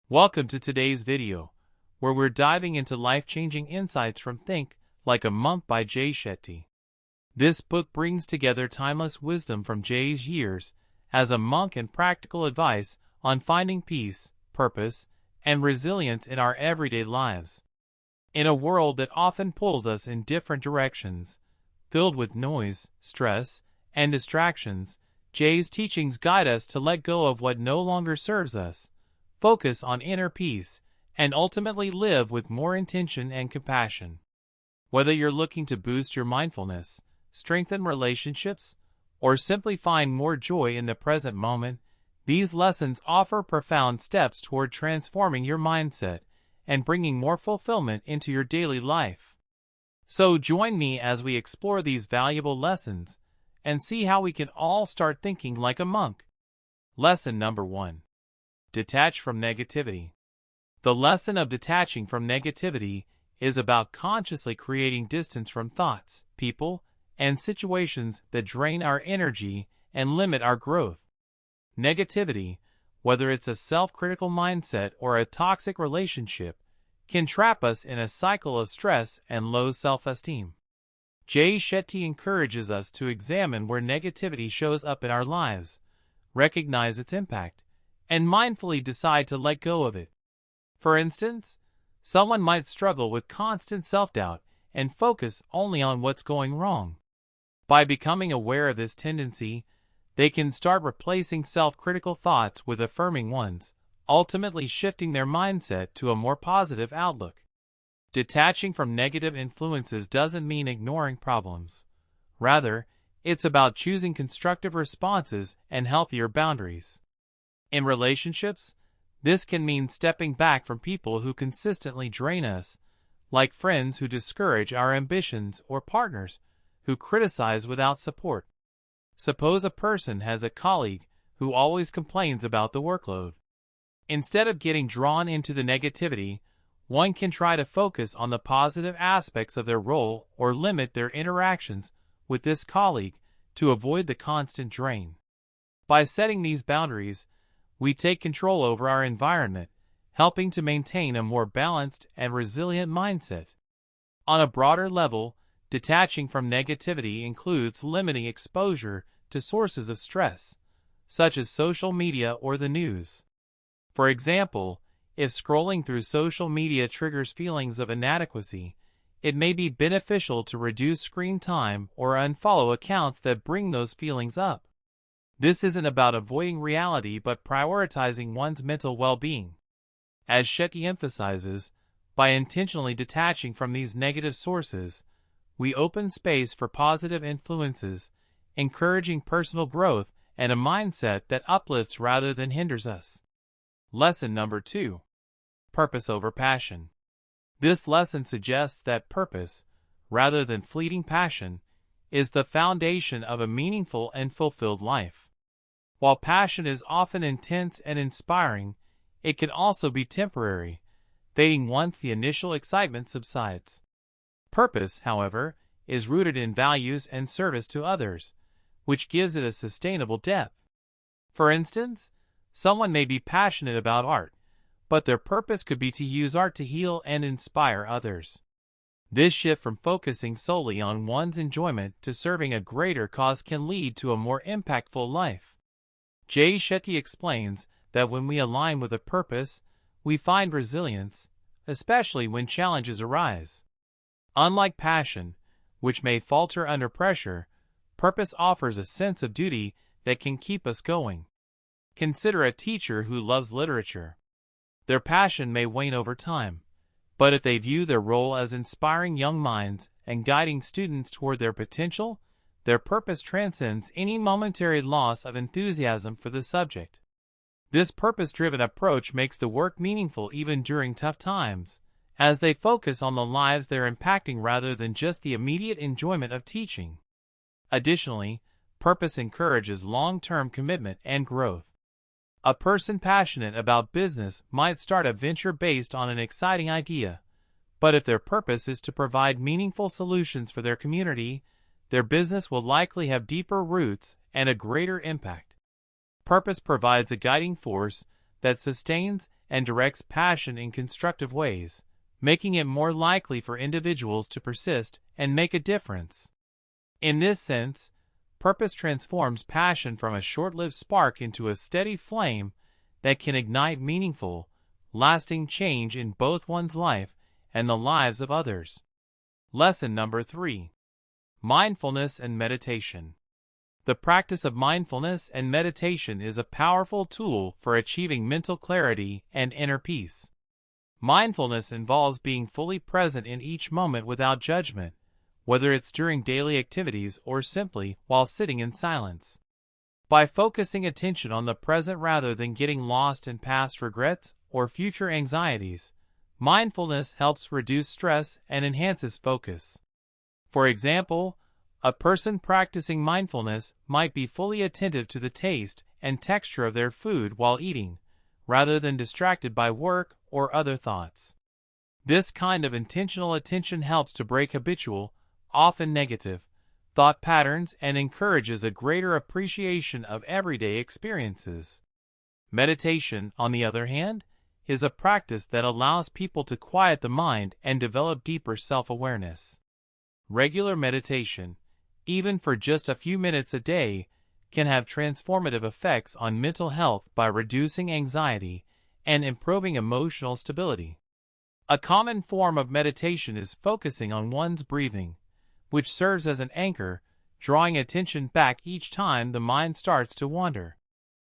Welcome to today's video, where we're diving into life-changing insights from Think Like a Monk by Shetty. This book brings together timeless wisdom from Jay's years as a monk and practical advice on finding peace, purpose, and resilience in our everyday lives. In a world that often pulls us in different directions, filled with noise, stress, and distractions, Jay's teachings guide us to let go of what no longer serves us, focus on inner peace, and ultimately live with more intention and compassion. Whether you're looking to boost your mindfulness, strengthen relationships, or simply find more joy in the present moment, these lessons offer profound steps toward transforming your mindset and bringing more fulfillment into your daily life. So join me as we explore these valuable lessons and see how we can all start thinking like a monk. Lesson number 1. Detach from negativity. The lesson of detaching from negativity is about consciously creating distance from thoughts, people, and situations that drain our energy and limit our growth. Negativity, whether it's a self-critical mindset or a toxic relationship, can trap us in a cycle of stress and low self-esteem. Shetty encourages us to examine where negativity shows up in our lives, recognize its impact, and mindfully decide to let go of it. For instance, someone might struggle with constant self-doubt and focus only on what's going wrong. By becoming aware of this tendency, they can start replacing self-critical thoughts with affirming ones, ultimately shifting their mindset to a more positive outlook. Detaching from negative influences doesn't mean ignoring problems. Rather, it's about choosing constructive responses and healthier boundaries. In relationships, this can mean stepping back from people who consistently drain us, like friends who discourage our ambitions or partners who criticize without support. Suppose a person has a colleague who always complains about the workload. Instead of getting drawn into the negativity, one can try to focus on the positive aspects of their role or limit their interactions with this colleague to avoid the constant drain. By setting these boundaries, we take control over our environment, helping to maintain a more balanced and resilient mindset. On a broader level, detaching from negativity includes limiting exposure to sources of stress, such as social media or the news. For example, if scrolling through social media triggers feelings of inadequacy, it may be beneficial to reduce screen time or unfollow accounts that bring those feelings up. This isn't about avoiding reality but prioritizing one's mental well-being. As Shetty emphasizes, by intentionally detaching from these negative sources, we open space for positive influences, encouraging personal growth and a mindset that uplifts rather than hinders us. Lesson number 2. Purpose over passion. This lesson suggests that purpose, rather than fleeting passion, is the foundation of a meaningful and fulfilled life. While passion is often intense and inspiring, it can also be temporary, fading once the initial excitement subsides. Purpose, however, is rooted in values and service to others, which gives it a sustainable depth. For instance, someone may be passionate about art, but their purpose could be to use art to heal and inspire others. This shift from focusing solely on one's enjoyment to serving a greater cause can lead to a more impactful life. Shetty explains that when we align with a purpose, we find resilience, especially when challenges arise. Unlike passion, which may falter under pressure, purpose offers a sense of duty that can keep us going. Consider a teacher who loves literature. Their passion may wane over time, but if they view their role as inspiring young minds and guiding students toward their potential, their purpose transcends any momentary loss of enthusiasm for the subject. This purpose-driven approach makes the work meaningful even during tough times, as they focus on the lives they're impacting rather than just the immediate enjoyment of teaching. Additionally, purpose encourages long-term commitment and growth. A person passionate about business might start a venture based on an exciting idea, but if their purpose is to provide meaningful solutions for their community, their business will likely have deeper roots and a greater impact. Purpose provides a guiding force that sustains and directs passion in constructive ways, making it more likely for individuals to persist and make a difference. In this sense, purpose transforms passion from a short-lived spark into a steady flame that can ignite meaningful, lasting change in both one's life and the lives of others. Lesson number 3. Mindfulness and meditation. The practice of mindfulness and meditation is a powerful tool for achieving mental clarity and inner peace. Mindfulness involves being fully present in each moment without judgment, whether it's during daily activities or simply while sitting in silence. By focusing attention on the present rather than getting lost in past regrets or future anxieties, mindfulness helps reduce stress and enhances focus. For example, a person practicing mindfulness might be fully attentive to the taste and texture of their food while eating, rather than distracted by work or other thoughts. This kind of intentional attention helps to break habitual, often negative, thought patterns and encourages a greater appreciation of everyday experiences. Meditation, on the other hand, is a practice that allows people to quiet the mind and develop deeper self-awareness. Regular meditation, even for just a few minutes a day, can have transformative effects on mental health by reducing anxiety and improving emotional stability. A common form of meditation is focusing on one's breathing, which serves as an anchor, drawing attention back each time the mind starts to wander.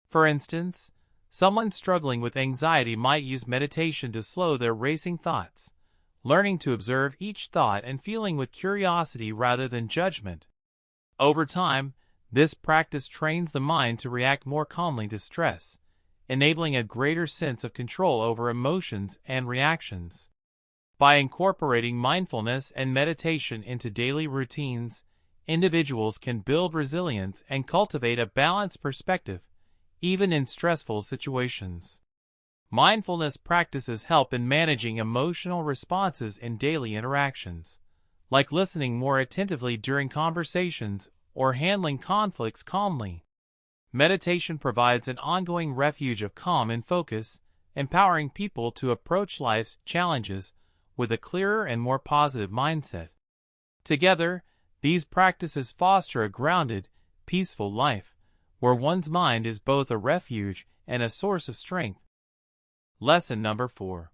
For instance, someone struggling with anxiety might use meditation to slow their racing thoughts, learning to observe each thought and feeling with curiosity rather than judgment. Over time, this practice trains the mind to react more calmly to stress, enabling a greater sense of control over emotions and reactions. By incorporating mindfulness and meditation into daily routines, individuals can build resilience and cultivate a balanced perspective, even in stressful situations. Mindfulness practices help in managing emotional responses in daily interactions, like listening more attentively during conversations or handling conflicts calmly. Meditation provides an ongoing refuge of calm and focus, empowering people to approach life's challenges with a clearer and more positive mindset. Together, these practices foster a grounded, peaceful life, where one's mind is both a refuge and a source of strength. Lesson number 4.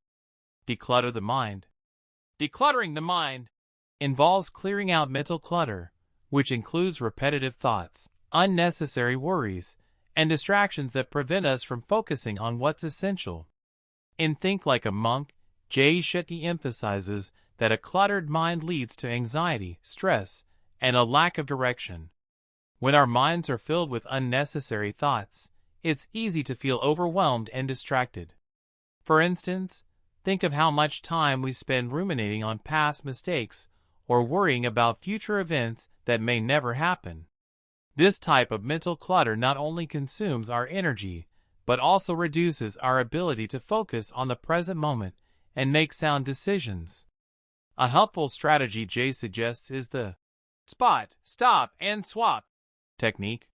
Declutter the mind. Decluttering the mind involves clearing out mental clutter, which includes repetitive thoughts, unnecessary worries, and distractions that prevent us from focusing on what's essential. In Think Like a Monk, Shetty emphasizes that a cluttered mind leads to anxiety, stress, and a lack of direction. When our minds are filled with unnecessary thoughts, it's easy to feel overwhelmed and distracted. For instance, think of how much time we spend ruminating on past mistakes or worrying about future events that may never happen. This type of mental clutter not only consumes our energy, but also reduces our ability to focus on the present moment and make sound decisions. A helpful strategy Jay suggests is the spot, stop, and swap technique.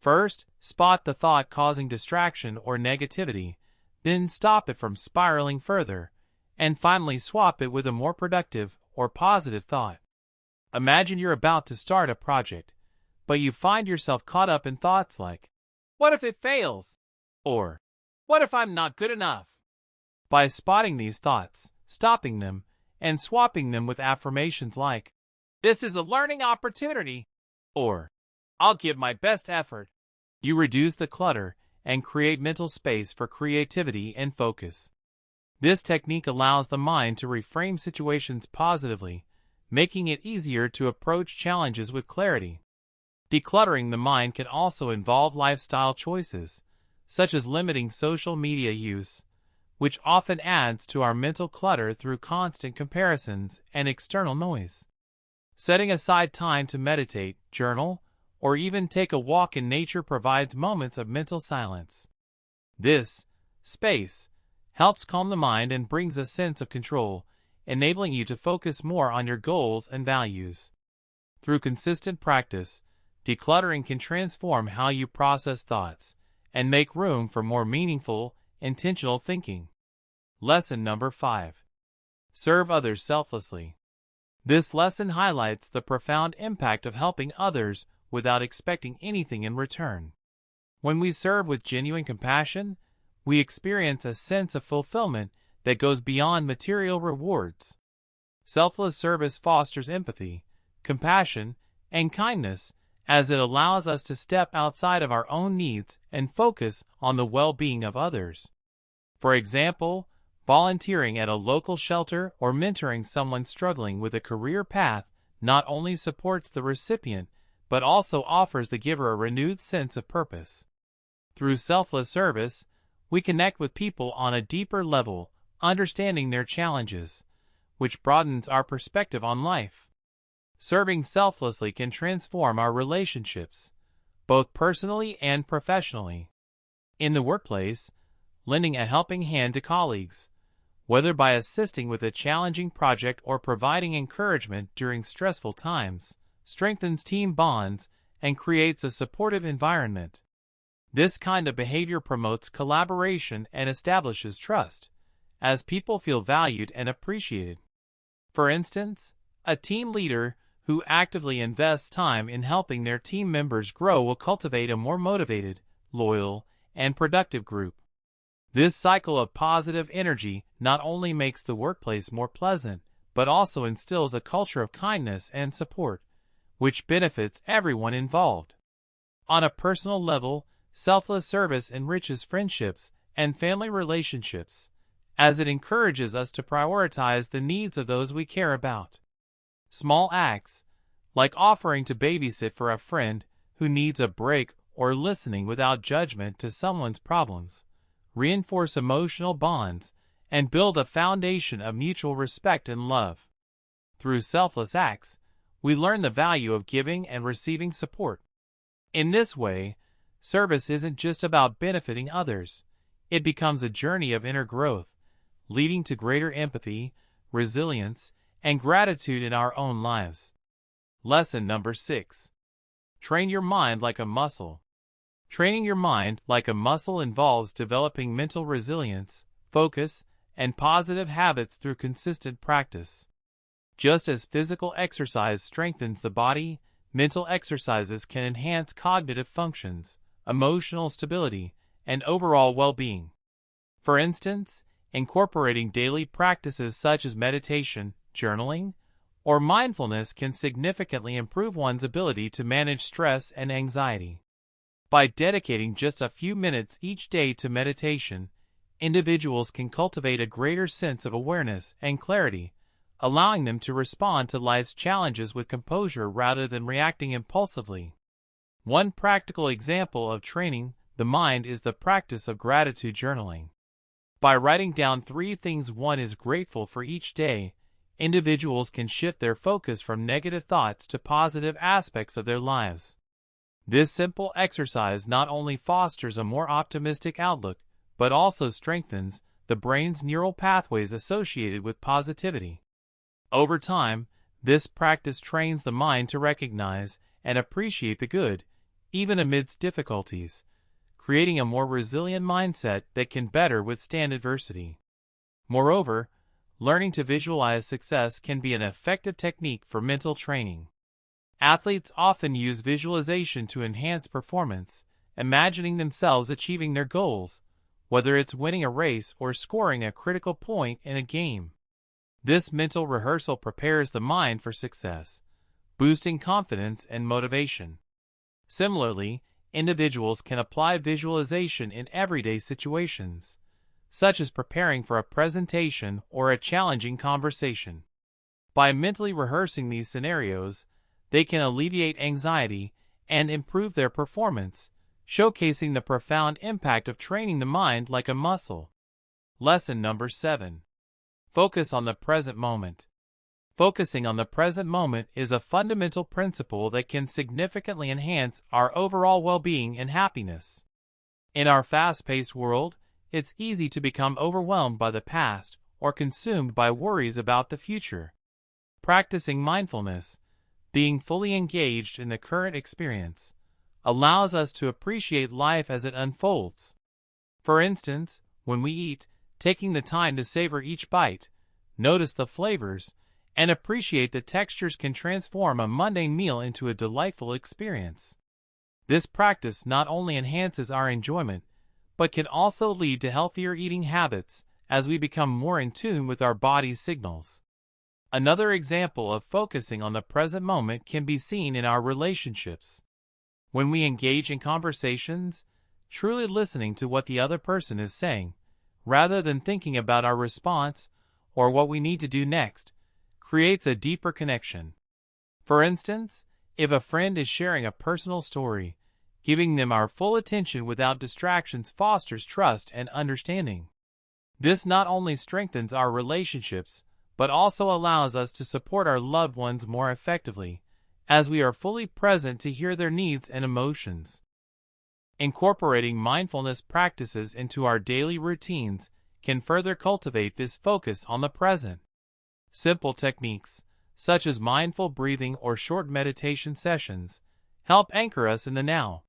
First, spot the thought causing distraction or negativity, then stop it from spiraling further, and finally swap it with a more productive or positive thought. Imagine you're about to start a project, but you find yourself caught up in thoughts like, "What if it fails?" or "What if I'm not good enough?" By spotting these thoughts, stopping them, and swapping them with affirmations like, "This is a learning opportunity," or "I'll give my best effort," you reduce the clutter and create mental space for creativity and focus. This technique allows the mind to reframe situations positively, making it easier to approach challenges with clarity. Decluttering the mind can also involve lifestyle choices, such as limiting social media use, which often adds to our mental clutter through constant comparisons and external noise. Setting aside time to meditate, journal, or even take a walk in nature provides moments of mental silence. This space helps calm the mind and brings a sense of control, enabling you to focus more on your goals and values. Through consistent practice, decluttering can transform how you process thoughts and make room for more meaningful, intentional thinking. Lesson number 5. Serve others selflessly. This lesson highlights the profound impact of helping others without expecting anything in return. When we serve with genuine compassion, we experience a sense of fulfillment that goes beyond material rewards. Selfless service fosters empathy, compassion, and kindness, as it allows us to step outside of our own needs and focus on the well-being of others. For example, volunteering at a local shelter or mentoring someone struggling with a career path not only supports the recipient, but also offers the giver a renewed sense of purpose. Through selfless service, we connect with people on a deeper level, understanding their challenges, which broadens our perspective on life. Serving selflessly can transform our relationships, both personally and professionally. In the workplace, lending a helping hand to colleagues, whether by assisting with a challenging project or providing encouragement during stressful times, strengthens team bonds and creates a supportive environment. This kind of behavior promotes collaboration and establishes trust, as people feel valued and appreciated. For instance, a team leader who actively invests time in helping their team members grow will cultivate a more motivated, loyal, and productive group. This cycle of positive energy not only makes the workplace more pleasant, but also instills a culture of kindness and support, which benefits everyone involved. On a personal level, selfless service enriches friendships and family relationships, as it encourages us to prioritize the needs of those we care about. Small acts, like offering to babysit for a friend who needs a break or listening without judgment to someone's problems, reinforce emotional bonds and build a foundation of mutual respect and love. Through selfless acts, we learn the value of giving and receiving support. In this way, service isn't just about benefiting others. It becomes a journey of inner growth, leading to greater empathy, resilience, and gratitude in our own lives. Lesson number 6. Train your mind like a muscle. Training your mind like a muscle involves developing mental resilience, focus, and positive habits through consistent practice. Just as physical exercise strengthens the body, mental exercises can enhance cognitive functions, emotional stability, and overall well-being. For instance, incorporating daily practices such as meditation, journaling, or mindfulness can significantly improve one's ability to manage stress and anxiety. By dedicating just a few minutes each day to meditation, individuals can cultivate a greater sense of awareness and clarity, allowing them to respond to life's challenges with composure rather than reacting impulsively. One practical example of training the mind is the practice of gratitude journaling. By writing down 3 things one is grateful for each day, individuals can shift their focus from negative thoughts to positive aspects of their lives. This simple exercise not only fosters a more optimistic outlook, but also strengthens the brain's neural pathways associated with positivity. Over time, this practice trains the mind to recognize and appreciate the good, even amidst difficulties, creating a more resilient mindset that can better withstand adversity. Moreover, learning to visualize success can be an effective technique for mental training. Athletes often use visualization to enhance performance, imagining themselves achieving their goals, whether it's winning a race or scoring a critical point in a game. This mental rehearsal prepares the mind for success, boosting confidence and motivation. Similarly, individuals can apply visualization in everyday situations, such as preparing for a presentation or a challenging conversation. By mentally rehearsing these scenarios, they can alleviate anxiety and improve their performance, showcasing the profound impact of training the mind like a muscle. Lesson number 7. Focus on the present moment. Focusing on the present moment is a fundamental principle that can significantly enhance our overall well-being and happiness. In our fast-paced world, it's easy to become overwhelmed by the past or consumed by worries about the future. Practicing mindfulness, being fully engaged in the current experience, allows us to appreciate life as it unfolds. For instance, When we eat, taking the time to savor each bite, notice the flavors, and appreciate the textures can transform a mundane meal into a delightful experience. This practice not only enhances our enjoyment, but can also lead to healthier eating habits as we become more in tune with our body's signals. Another example of focusing on the present moment can be seen in our relationships. When we engage in conversations, truly listening to what the other person is saying, rather than thinking about our response or what we need to do next, creates a deeper connection. For instance, if a friend is sharing a personal story, giving them our full attention without distractions fosters trust and understanding. This not only strengthens our relationships, but also allows us to support our loved ones more effectively, as we are fully present to hear their needs and emotions. Incorporating mindfulness practices into our daily routines can further cultivate this focus on the present. Simple techniques, such as mindful breathing or short meditation sessions, help anchor us in the now.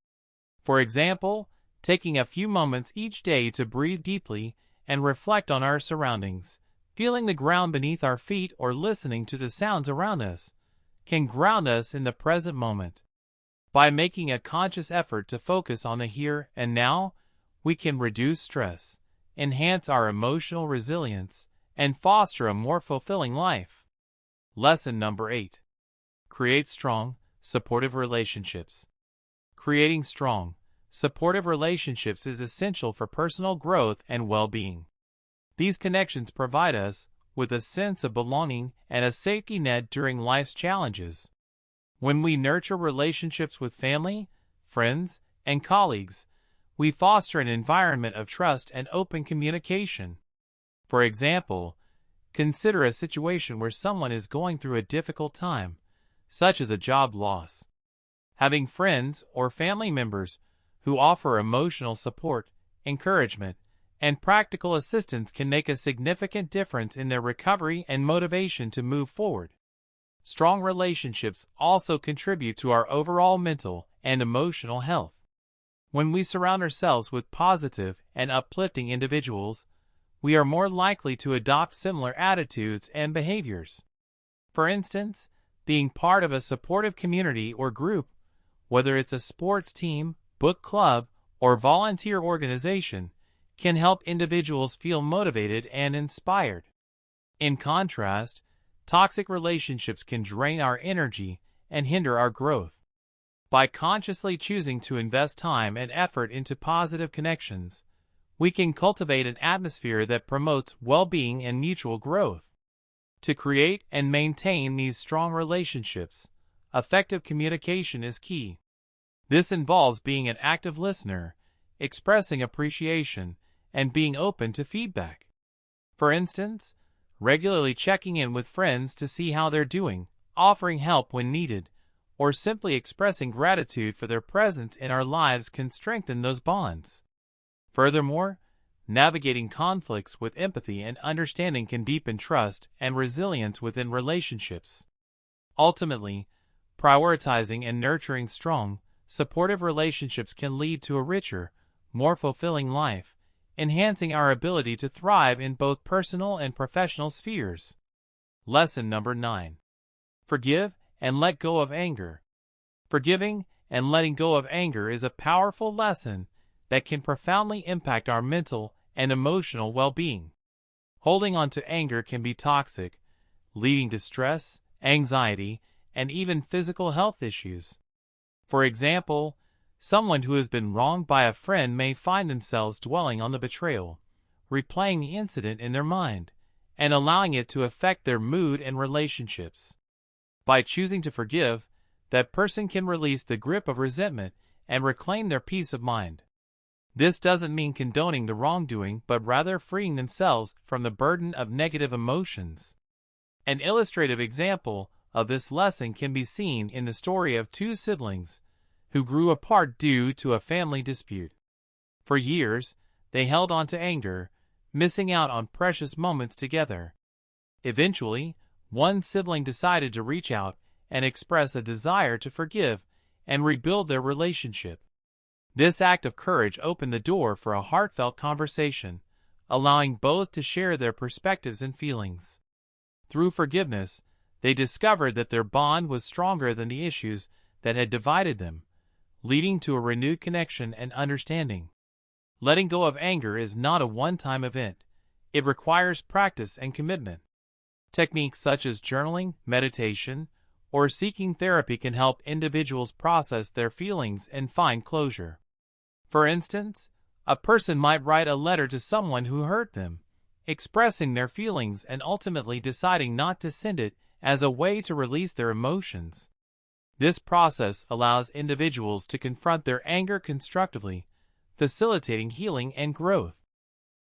For example, taking a few moments each day to breathe deeply and reflect on our surroundings, feeling the ground beneath our feet or listening to the sounds around us, can ground us in the present moment. By making a conscious effort to focus on the here and now, we can reduce stress, enhance our emotional resilience, and foster a more fulfilling life. Lesson number 8. Create strong, supportive relationships. Creating strong, supportive relationships is essential for personal growth and well-being. These connections provide us with a sense of belonging and a safety net during life's challenges. When we nurture relationships with family, friends, and colleagues, we foster an environment of trust and open communication. For example, consider a situation where someone is going through a difficult time, such as a job loss. Having friends or family members who offer emotional support, encouragement, and practical assistance can make a significant difference in their recovery and motivation to move forward. Strong relationships also contribute to our overall mental and emotional health. When we surround ourselves with positive and uplifting individuals, we are more likely to adopt similar attitudes and behaviors. For instance, being part of a supportive community or group, whether it's a sports team, book club, or volunteer organization, can help individuals feel motivated and inspired. In contrast, toxic relationships can drain our energy and hinder our growth. By consciously choosing to invest time and effort into positive connections, we can cultivate an atmosphere that promotes well-being and mutual growth. To create and maintain these strong relationships, effective communication is key. This involves being an active listener, expressing appreciation, and being open to feedback. For instance, regularly checking in with friends to see how they're doing, offering help when needed, or simply expressing gratitude for their presence in our lives can strengthen those bonds. Furthermore, navigating conflicts with empathy and understanding can deepen trust and resilience within relationships. Ultimately, prioritizing and nurturing strong, supportive relationships can lead to a richer, more fulfilling life, enhancing our ability to thrive in both personal and professional spheres. Lesson number 9. Forgive and let go of anger. Forgiving and letting go of anger is a powerful lesson that can profoundly impact our mental and emotional well-being. Holding on to anger can be toxic, leading to stress, anxiety, and even physical health issues. For example, someone who has been wronged by a friend may find themselves dwelling on the betrayal, replaying the incident in their mind, and allowing it to affect their mood and relationships. By choosing to forgive, that person can release the grip of resentment and reclaim their peace of mind. This doesn't mean condoning the wrongdoing, but rather freeing themselves from the burden of negative emotions. An illustrative example of this lesson can be seen in the story of two siblings who grew apart due to a family dispute. For years, they held on to anger, missing out on precious moments together. Eventually, one sibling decided to reach out and express a desire to forgive and rebuild their relationship. This act of courage opened the door for a heartfelt conversation, allowing both to share their perspectives and feelings. Through forgiveness, they discovered that their bond was stronger than the issues that had divided them, leading to a renewed connection and understanding. Letting go of anger is not a one-time event. It requires practice and commitment. Techniques such as journaling, meditation, or seeking therapy can help individuals process their feelings and find closure. For instance, a person might write a letter to someone who hurt them, expressing their feelings and ultimately deciding not to send it as a way to release their emotions. This process allows individuals to confront their anger constructively, facilitating healing and growth.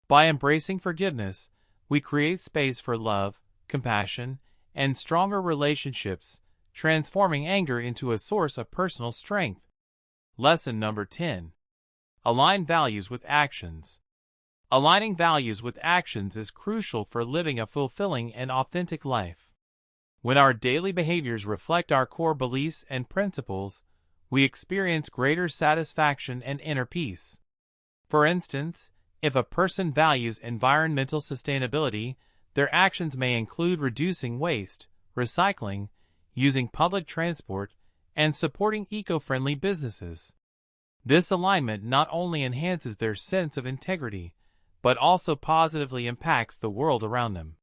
By embracing forgiveness, we create space for love, compassion, and stronger relationships, transforming anger into a source of personal strength. Lesson number 10. Align values with actions. Aligning values with actions is crucial for living a fulfilling and authentic life. When our daily behaviors reflect our core beliefs and principles, we experience greater satisfaction and inner peace. For instance, if a person values environmental sustainability, their actions may include reducing waste, recycling, using public transport, and supporting eco-friendly businesses. This alignment not only enhances their sense of integrity, but also positively impacts the world around them.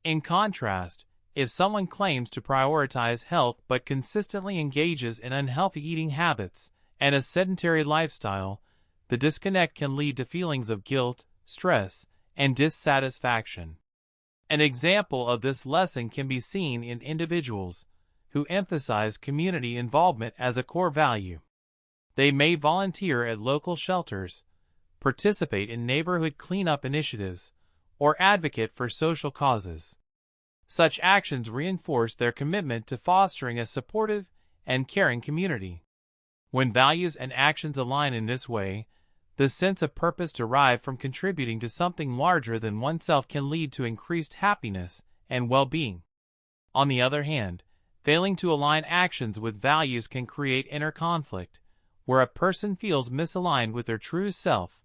In contrast, if someone claims to prioritize health but consistently engages in unhealthy eating habits and a sedentary lifestyle, the disconnect can lead to feelings of guilt, stress, and dissatisfaction. An example of this lesson can be seen in individuals who emphasize community involvement as a core value. They may volunteer at local shelters, participate in neighborhood cleanup initiatives, or advocate for social causes. Such actions reinforce their commitment to fostering a supportive and caring community. When values and actions align in this way, the sense of purpose derived from contributing to something larger than oneself can lead to increased happiness and well-being. On the other hand, failing to align actions with values can create inner conflict, where a person feels misaligned with their true self,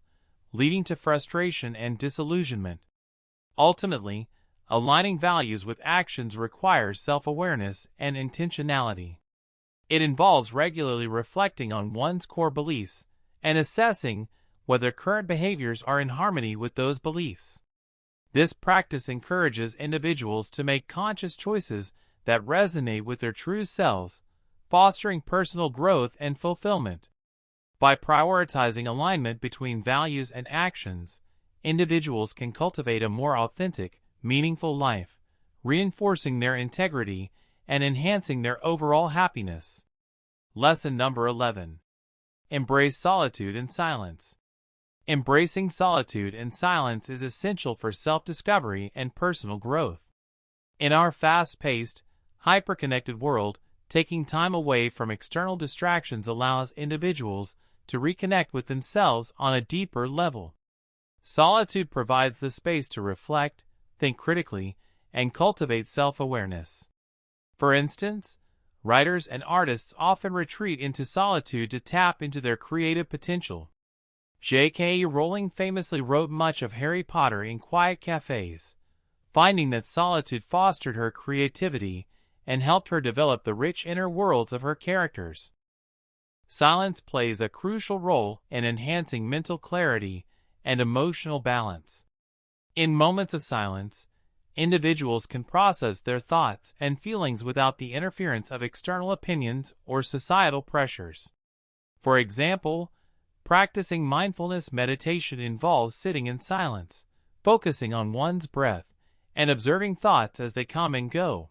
leading to frustration and disillusionment. Ultimately, aligning values with actions requires self-awareness and intentionality. It involves regularly reflecting on one's core beliefs and assessing whether current behaviors are in harmony with those beliefs. This practice encourages individuals to make conscious choices that resonate with their true selves, fostering personal growth and fulfillment. By prioritizing alignment between values and actions, individuals can cultivate a more authentic, meaningful life, reinforcing their integrity and enhancing their overall happiness. Lesson number 11. Embrace solitude and silence. Embracing solitude and silence is essential for self-discovery and personal growth. In our fast-paced, hyper-connected world, taking time away from external distractions allows individuals to reconnect with themselves on a deeper level. Solitude provides the space to reflect, think critically, and cultivate self-awareness. For instance, writers and artists often retreat into solitude to tap into their creative potential. J.K. Rowling famously wrote much of Harry Potter in quiet cafes, finding that solitude fostered her creativity and helped her develop the rich inner worlds of her characters. Silence plays a crucial role in enhancing mental clarity and emotional balance. In moments of silence, individuals can process their thoughts and feelings without the interference of external opinions or societal pressures. For example, practicing mindfulness meditation involves sitting in silence, focusing on one's breath, and observing thoughts as they come and go.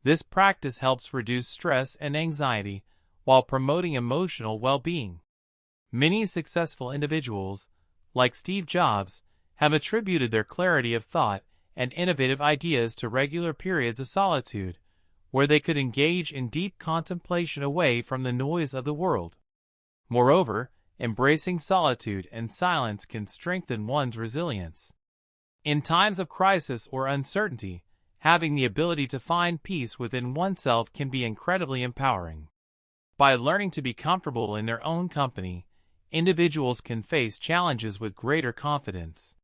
This practice helps reduce stress and anxiety while promoting emotional well-being. Many successful individuals, like Steve Jobs, have attributed their clarity of thought and innovative ideas to regular periods of solitude, where they could engage in deep contemplation away from the noise of the world. Moreover, embracing solitude and silence can strengthen one's resilience. In times of crisis or uncertainty, having the ability to find peace within oneself can be incredibly empowering. By learning to be comfortable in their own company, individuals can face challenges with greater confidence.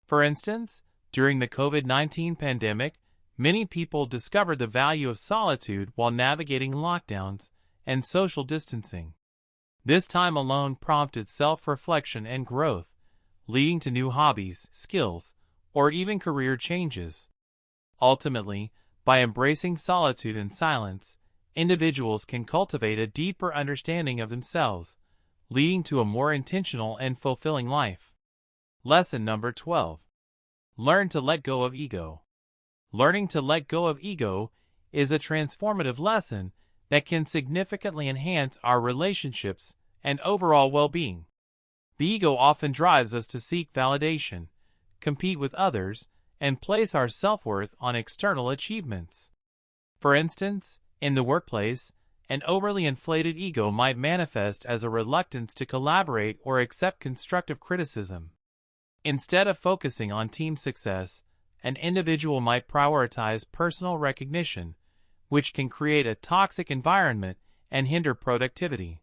For instance, during the COVID-19 pandemic, many people discovered the value of solitude while navigating lockdowns and social distancing. This time alone prompted self-reflection and growth, leading to new hobbies, skills, or even career changes. Ultimately, by embracing solitude and silence, individuals can cultivate a deeper understanding of themselves, leading to a more intentional and fulfilling life. Lesson number 12. Learn to let go of ego. Learning to let go of ego is a transformative lesson that can significantly enhance our relationships and overall well-being. The ego often drives us to seek validation, compete with others, and place our self-worth on external achievements. For instance, in the workplace, an overly inflated ego might manifest as a reluctance to collaborate or accept constructive criticism. Instead of focusing on team success, an individual might prioritize personal recognition, which can create a toxic environment and hinder productivity.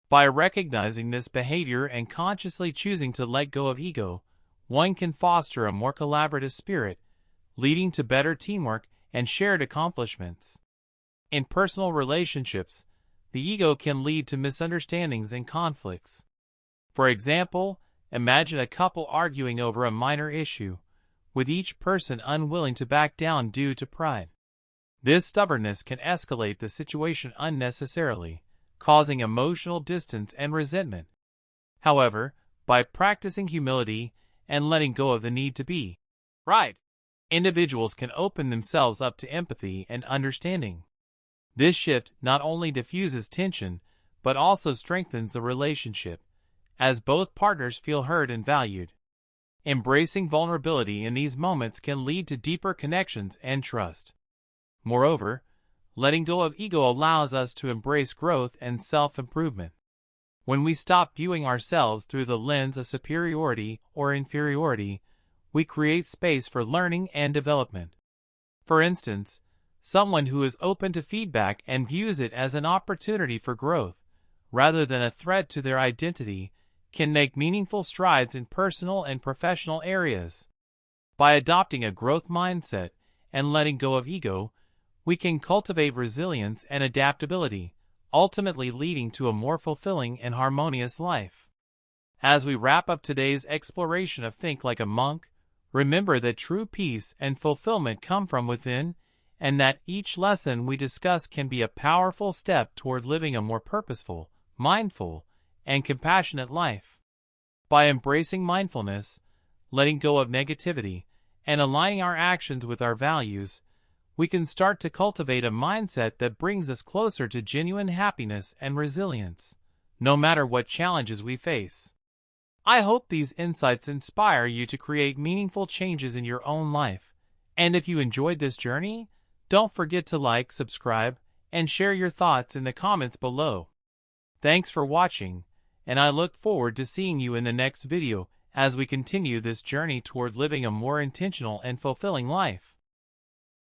By recognizing this behavior and consciously choosing to let go of ego, one can foster a more collaborative spirit, leading to better teamwork and shared accomplishments. In personal relationships, the ego can lead to misunderstandings and conflicts. For example, imagine a couple arguing over a minor issue, with each person unwilling to back down due to pride. This stubbornness can escalate the situation unnecessarily, causing emotional distance and resentment. However, by practicing humility and letting go of the need to be right, individuals can open themselves up to empathy and understanding. This shift not only diffuses tension, but also strengthens the relationship, as both partners feel heard and valued. Embracing vulnerability in these moments can lead to deeper connections and trust. Moreover, letting go of ego allows us to embrace growth and self-improvement. When we stop viewing ourselves through the lens of superiority or inferiority, we create space for learning and development. For instance, someone who is open to feedback and views it as an opportunity for growth, rather than a threat to their identity, can make meaningful strides in personal and professional areas. By adopting a growth mindset and letting go of ego, we can cultivate resilience and adaptability, ultimately leading to a more fulfilling and harmonious life. As we wrap up today's exploration of Think Like a Monk, remember that true peace and fulfillment come from within, and that each lesson we discuss can be a powerful step toward living a more purposeful, mindful, and compassionate life. By embracing mindfulness, letting go of negativity, and aligning our actions with our values, we can start to cultivate a mindset that brings us closer to genuine happiness and resilience, no matter what challenges we face. I hope these insights inspire you to create meaningful changes in your own life, and if you enjoyed this journey, don't forget to like, subscribe, and share your thoughts in the comments below. Thanks for watching, and I look forward to seeing you in the next video as we continue this journey toward living a more intentional and fulfilling life.